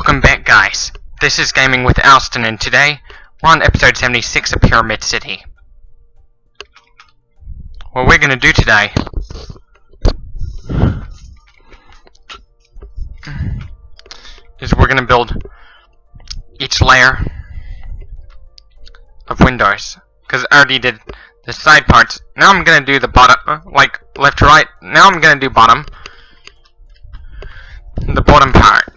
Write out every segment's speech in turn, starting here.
Welcome back, guys. This is Gaming with Alston, and today we're on episode 76 of Pyramid City. What we're gonna do today is we're gonna build each layer of windows, because I already did the side parts. Now I'm gonna do the bottom, like left to right. Now I'm gonna do bottom, the bottom part.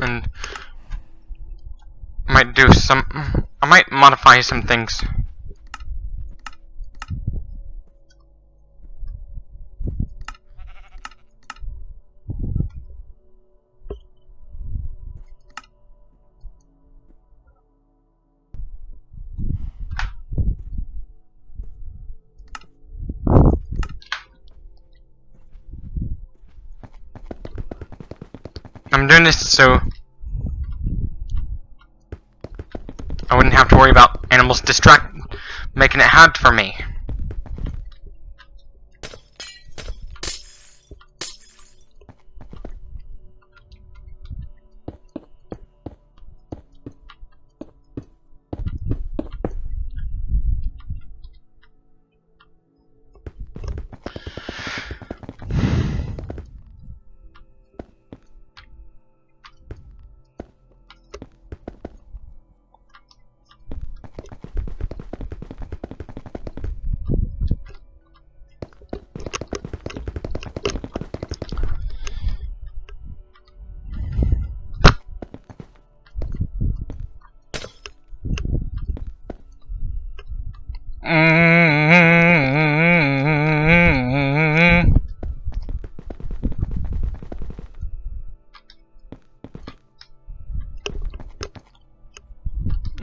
And I might modify some things. I'm doing this so I wouldn't have to worry about animals making it hard for me.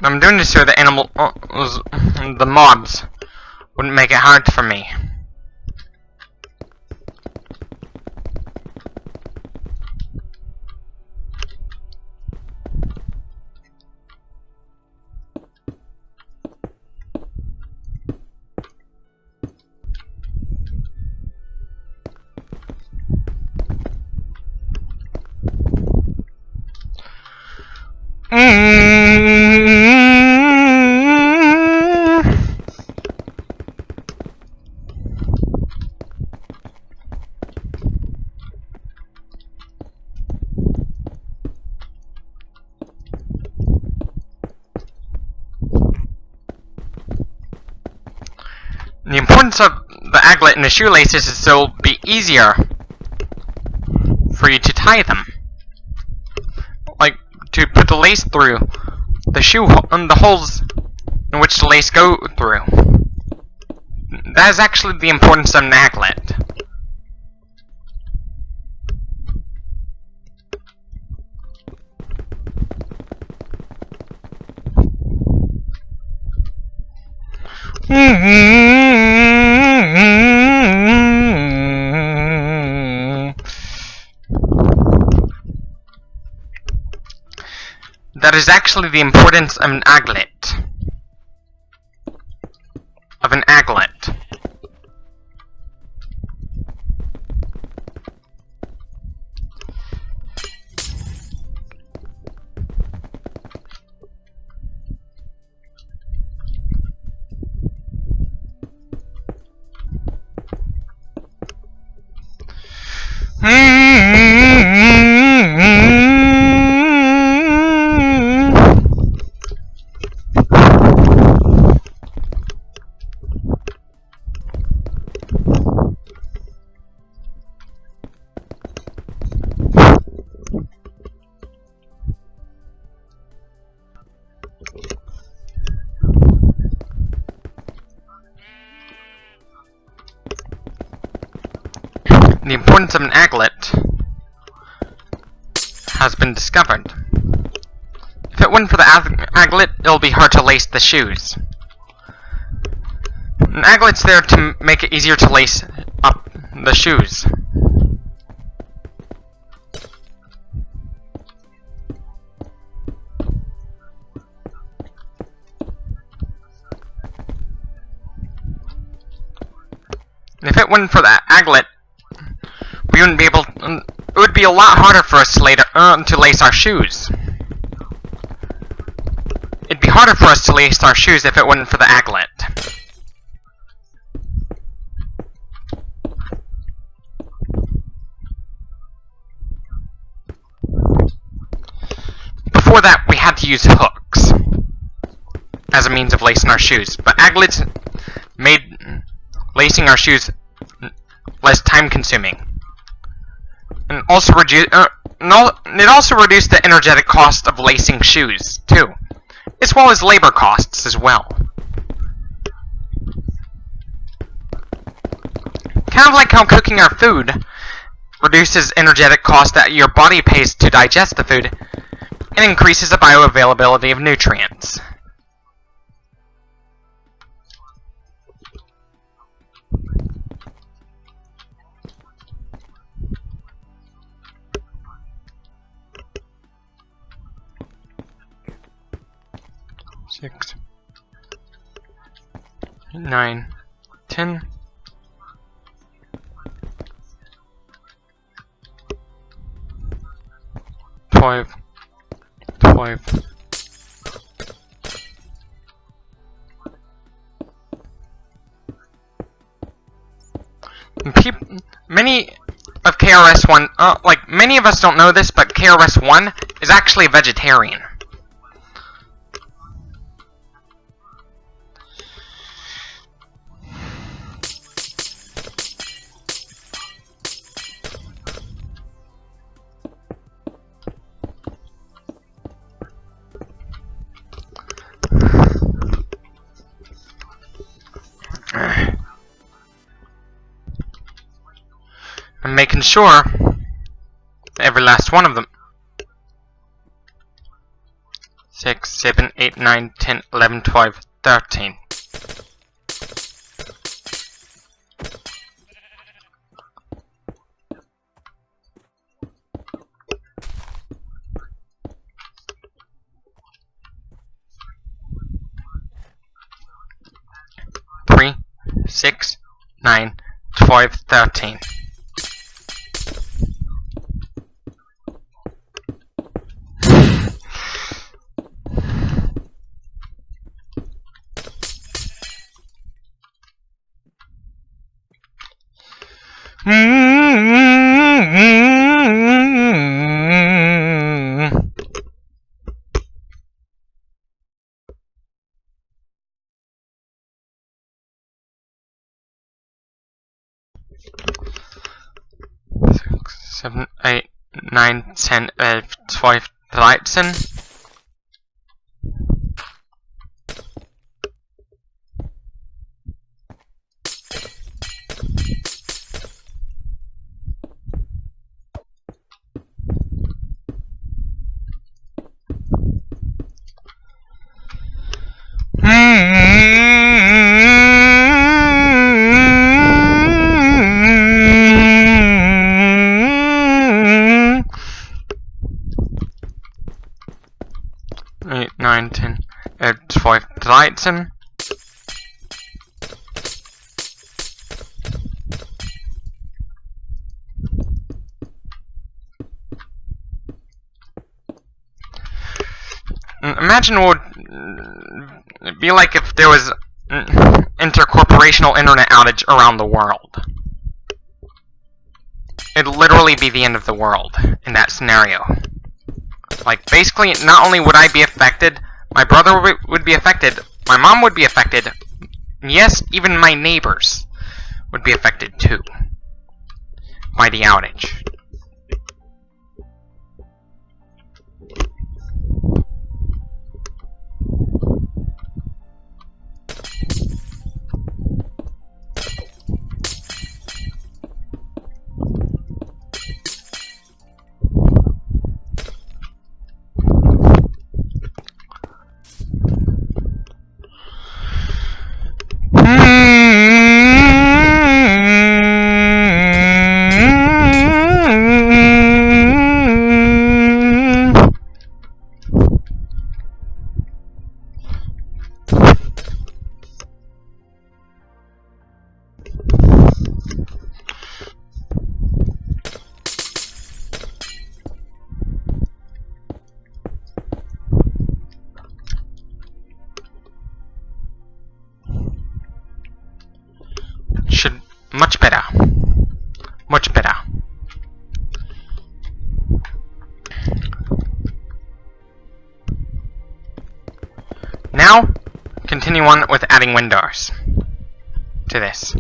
I'm doing this so the mobs wouldn't make it hard for me. The importance of the aglet and the shoelaces is so it'll be easier for you to tie them. Like, to put the lace through the shoe the holes in which the lace go through. That is actually the importance of an aglet. That is actually the importance of an aglet. Of an aglet. The importance of an aglet has been discovered. If it wasn't for the aglet, it'll be hard to lace the shoes. An aglet's there to make it easier to lace up the shoes. If it wasn't for the aglet, we wouldn't be able. It would be a lot harder for us to lace our shoes. It'd be harder for us to lace our shoes if it wasn't for the aglet. Before that, we had to use hooks as a means of lacing our shoes, but aglets made lacing our shoes less time-consuming. And also it also reduced the energetic cost of lacing shoes, too, as well as labor costs as well. Kind of like how cooking our food reduces energetic cost that your body pays to digest the food, and increases the bioavailability of nutrients. Six, 9, 10, 12, 12. Many of KRS-One, like many of us don't know this, but KRS-One is actually a vegetarian. I'm making sure every last one of them. 6, 7, 8, 9, 10, 11, 12, 13. Three, 6, 9, 12, 13. 9, 10, 11, 12, 13. Eight, 9, 10, 11, 12, 13. Imagine what would be like if there was intercorporational internet outage around the world. It'd literally be the end of the world in that scenario. Like, basically, not only would I be affected, my brother would be affected, my mom would be affected, yes, even my neighbors would be affected too by the outage. Much better. Much better. Now, continue on with adding windows to this.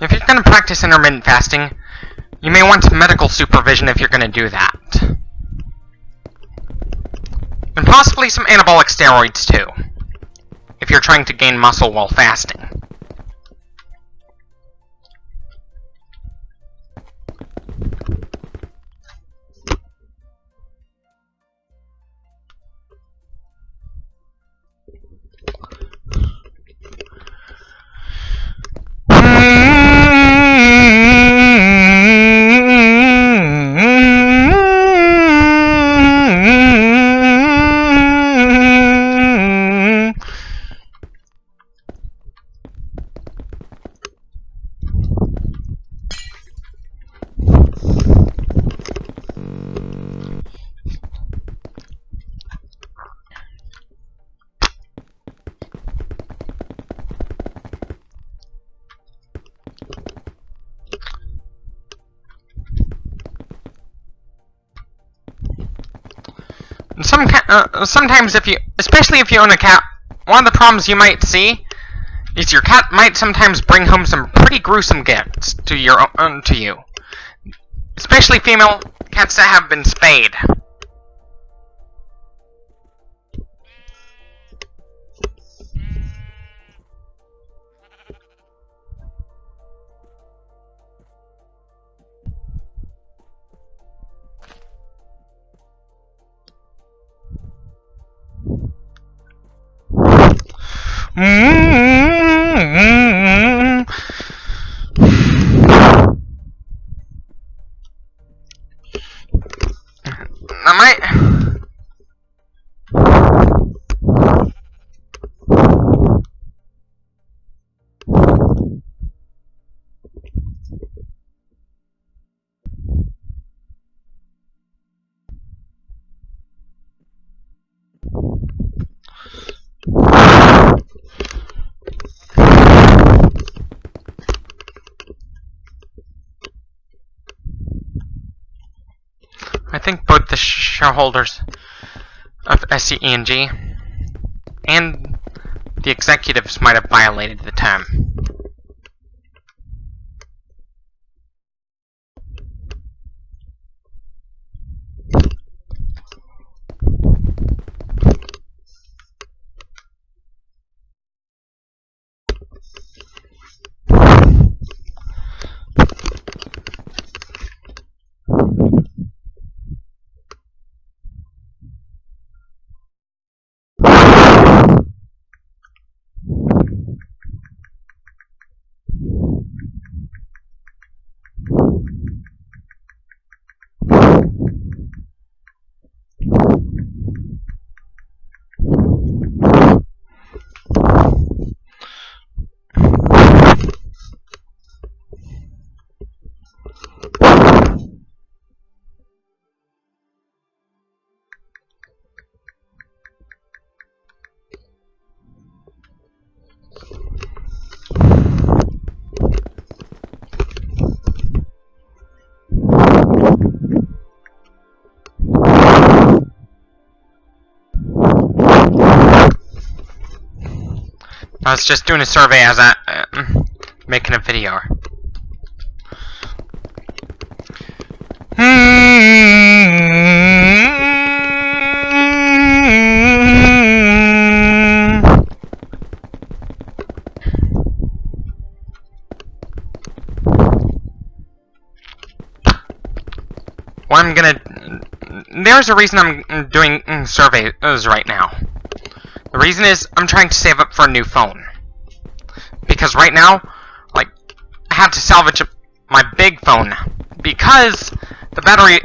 If you're going to practice intermittent fasting, you may want medical supervision if you're going to do that. And possibly some anabolic steroids too, if you're trying to gain muscle while fasting. Sometimes especially if you own a cat, one of the problems you might see is your cat might sometimes bring home some pretty gruesome gifts to you. Especially female cats that have been spayed. I might. I think both the shareholders of SCE&G and the executives might have violated the term. I was just doing a survey as making a video. There's a reason I'm doing surveys right now. The reason is I'm trying to save up for a new phone. Because right now, like, I had to salvage my big phone because the battery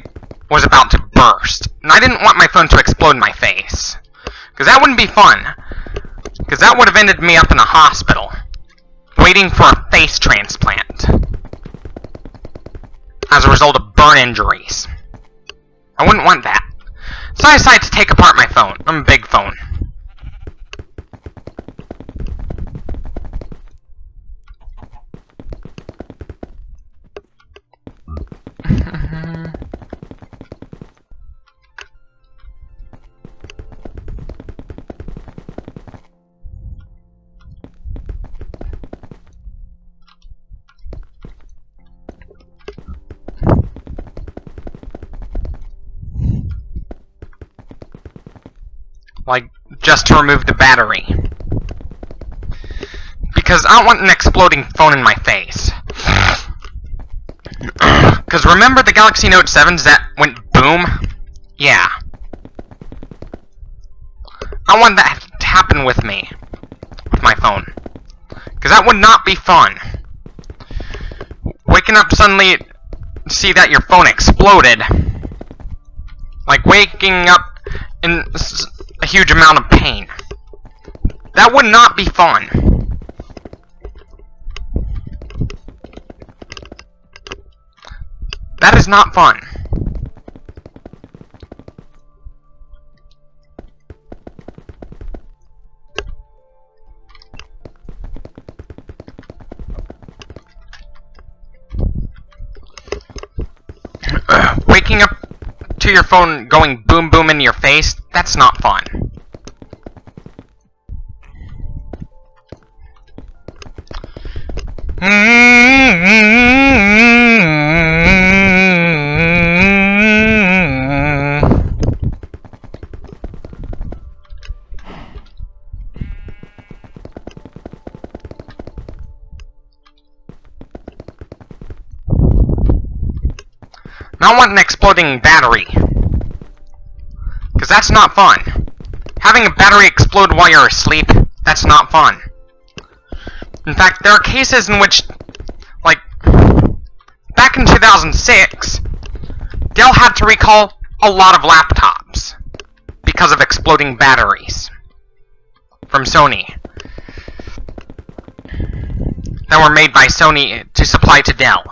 was about to burst. And I didn't want my phone to explode in my face. Because that wouldn't be fun. Because that would have ended me up in a hospital, waiting for a face transplant. As a result of burn injuries. I wouldn't want that. So I decided to take apart my phone. My big phone. Like, just to remove the battery. Because I don't want an exploding phone in my face. Because remember the Galaxy Note 7s that went boom? Yeah. I want that to happen with me. With my phone. Because that would not be fun. Waking up suddenly to see that your phone exploded. Like waking up in a huge amount of pain. That would not be fun. That is not fun. Waking up to your phone going boom boom in your face, that's not fun. I want an exploding battery, because that's not fun. Having a battery explode while you're asleep, that's not fun. In fact, there are cases in which, like, back in 2006, Dell had to recall a lot of laptops because of exploding batteries from Sony that were made by Sony to supply to Dell.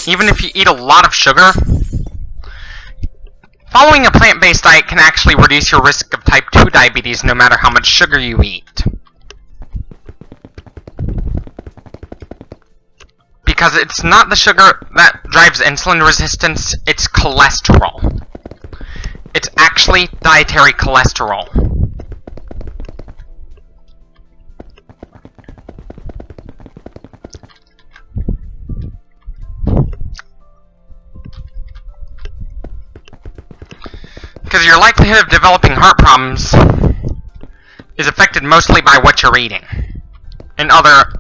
Even if you eat a lot of sugar, following a plant-based diet can actually reduce your risk of type 2 diabetes no matter how much sugar you eat. Because it's not the sugar that drives insulin resistance, it's cholesterol. It's actually dietary cholesterol. Because your likelihood of developing heart problems is affected mostly by what you're eating and other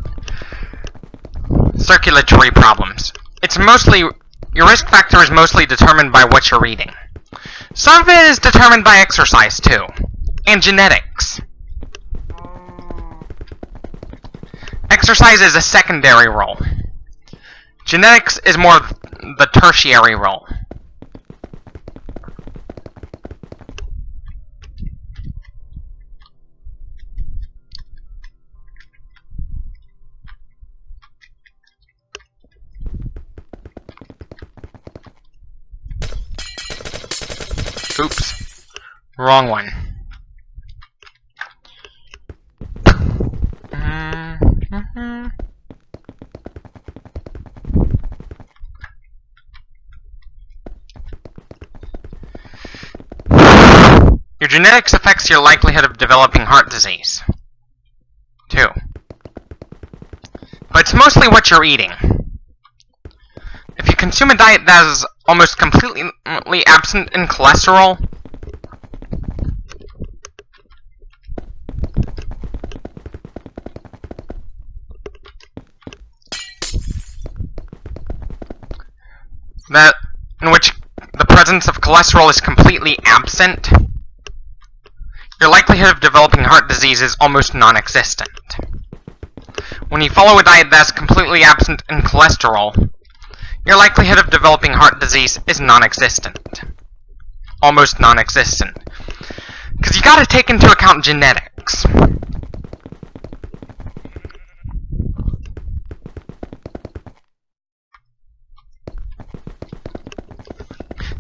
circulatory problems. Your risk factor is mostly determined by what you're eating. Some of it is determined by exercise too, and genetics. Exercise is a secondary role. Genetics is more the tertiary role. Oops. Wrong one. Your genetics affects your likelihood of developing heart disease, too. But it's mostly what you're eating. If you consume a diet that is almost completely absent in cholesterol, in which the presence of cholesterol is completely absent, your likelihood of developing heart disease is almost non-existent. When you follow a diet that is completely absent in cholesterol, your likelihood of developing heart disease is non-existent. Almost non-existent. Because you gotta take into account genetics.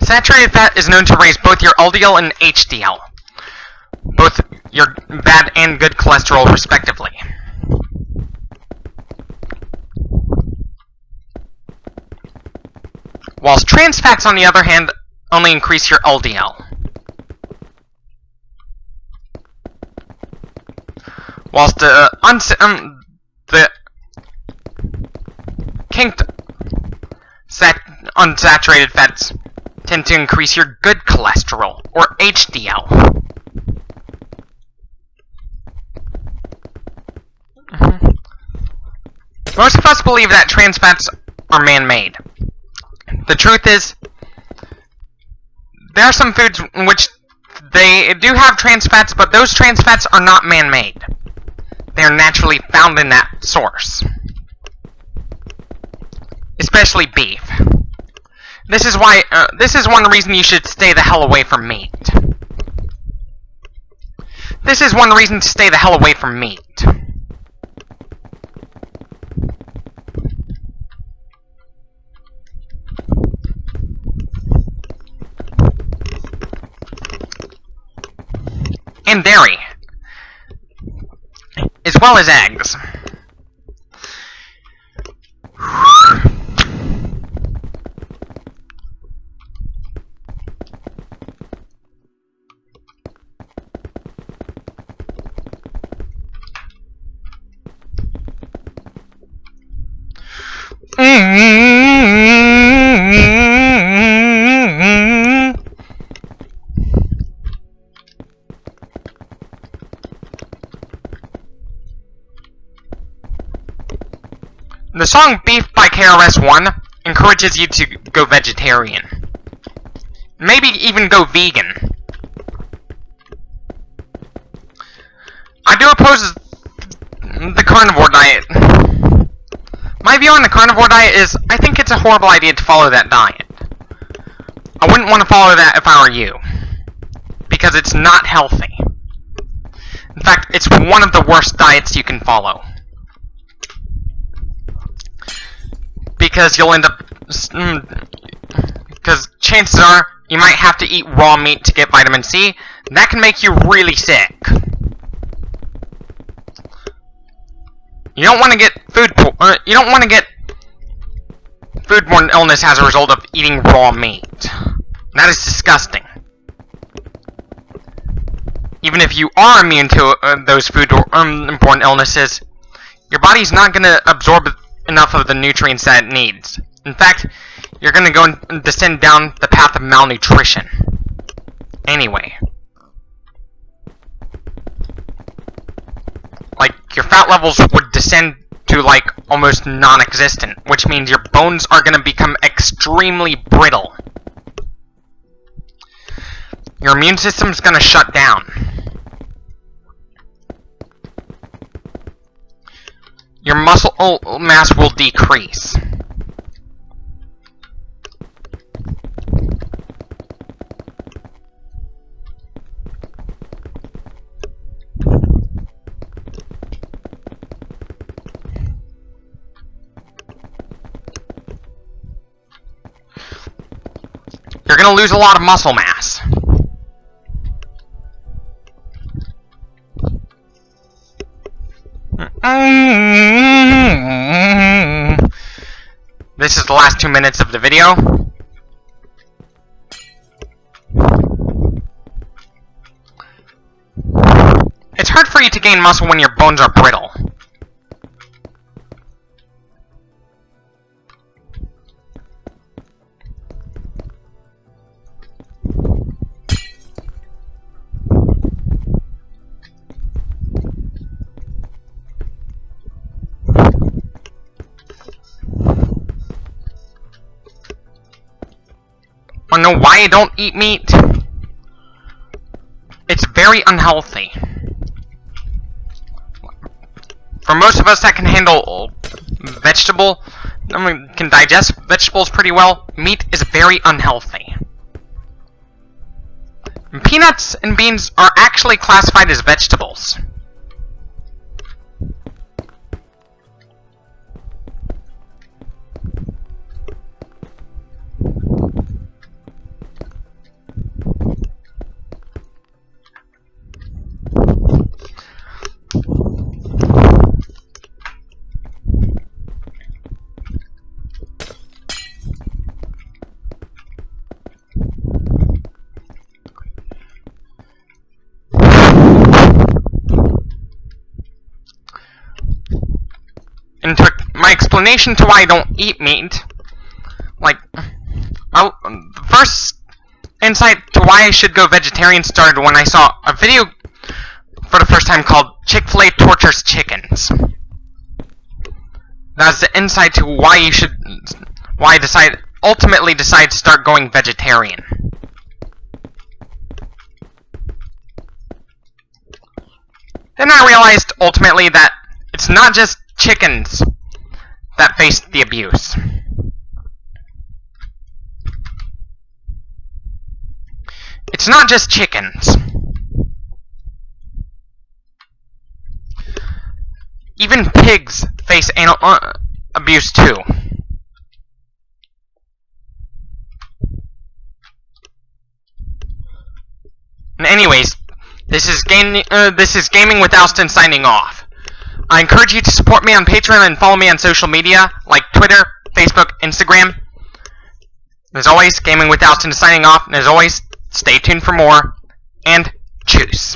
Saturated fat is known to raise both your LDL and HDL, both your bad and good cholesterol respectively. Whilst trans fats, on the other hand, only increase your LDL. Whilst the kinked unsaturated fats tend to increase your good cholesterol, or HDL. Most of us believe that trans fats are man-made. The truth is, there are some foods in which they do have trans fats, but those trans fats are not man-made. They are naturally found in that source. Especially beef. This is one reason you should stay the hell away from meat. This is one reason to stay the hell away from meat. and dairy, as well as eggs. The song Beef by KRS-One encourages you to go vegetarian. Maybe even go vegan. I do oppose the carnivore diet. My view on the carnivore diet is, I think it's a horrible idea to follow that diet. I wouldn't want to follow that if I were you. Because it's not healthy. In fact, it's one of the worst diets you can follow. Because you'll end up... Because chances are, you might have to eat raw meat to get vitamin C. That can make you really sick. You don't want to get foodborne illness as a result of eating raw meat. That is disgusting. Even if you are immune to those foodborne illnesses, your body's not going to absorb enough of the nutrients that it needs. In fact, you're going to go and descend down the path of malnutrition. Anyway. Like, your fat levels would descend to, like, almost non-existent, which means your bones are going to become extremely brittle. Your immune system's going to shut down. Your muscle mass will decrease. You're going to lose a lot of muscle mass. This is the last 2 minutes of the video. It's hard for you to gain muscle when your bones are brittle. Wanna know why I don't eat meat? It's very unhealthy. For most of us that can handle can digest vegetables pretty well, meat is very unhealthy. Peanuts and beans are actually classified as vegetables. And my explanation to why I don't eat meat, like, the first insight to why I should go vegetarian started when I saw a video for the first time called Chick-fil-A Tortures Chickens. That's the insight to why I ultimately decide to start going vegetarian. Then I realized ultimately that it's not just chickens that face the abuse. It's not just chickens. Even pigs face animal abuse too. And anyways, This is Gaming with Alston signing off. I encourage you to support me on Patreon and follow me on social media like Twitter, Facebook, Instagram. As always, Gaming with Alston is signing off, and as always, stay tuned for more, and choose.